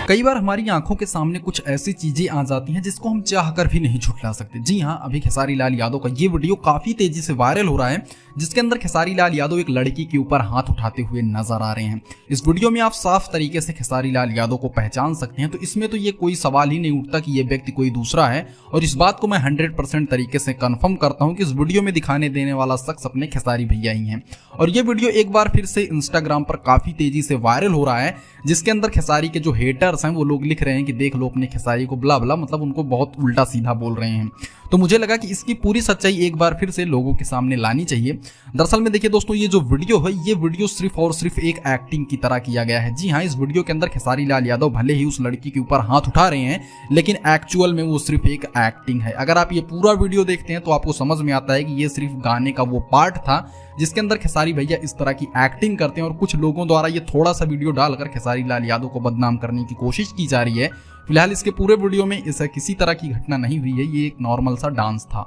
कई बार हमारी आंखों के सामने कुछ ऐसी चीजें आ जाती हैं जिसको हम चाहकर भी नहीं झुठला सकते। जी हाँ, अभी खेसारी लाल यादव का ये वीडियो काफी तेजी से वायरल हो रहा है, जिसके अंदर खेसारी लाल यादव एक लड़की के ऊपर हाथ उठाते हुए नजर आ रहे हैं। इस वीडियो में आप साफ तरीके से खेसारी लाल यादव को पहचान सकते हैं, तो इसमें तो ये कोई सवाल ही नहीं उठता कि ये व्यक्ति कोई दूसरा है। और इस बात को मैं 100% तरीके से कंफर्म करता हूं कि इस वीडियो में दिखाने देने वाला शख्स अपने खेसारी भैया ही हैं। और ये वीडियो एक बार फिर से इंस्टाग्राम पर काफी तेजी से वायरल हो रहा है, जिसके अंदर खेसारी के जो हेटर्स हैं वो लोग लिख रहे हैं कि देख लो अपने खेसारी को, बुला बुला, मतलब उनको बहुत उल्टा सीधा बोल रहे हैं। तो मुझे लगा कि इसकी पूरी सच्चाई एक बार फिर से लोगों के सामने लानी चाहिए। दरअसल में देखिए दोस्तों, ये जो वीडियो है ये वीडियो सिर्फ और सिर्फ एक एक्टिंग की तरह किया गया है। जी हाँ, इस वीडियो के अंदर खेसारी लाल यादव भले ही उस लड़की के ऊपर हाथ उठा रहे हैं, लेकिन एक्चुअल में वो सिर्फ एक एक्टिंग है। अगर आप ये पूरा वीडियो देखते हैं तो आपको समझ में आता है कि ये सिर्फ गाने का वो पार्ट था जिसके अंदर खेसारी भैया इस तरह की एक्टिंग करते हैं, और कुछ लोगों द्वारा ये थोड़ा सा वीडियो डालकर खेसारी लाल यादव को बदनाम करने की कोशिश की जा रही है। फिलहाल इसके पूरे वीडियो में ऐसा किसी तरह की घटना नहीं हुई है, ये एक नॉर्मल सा डांस था।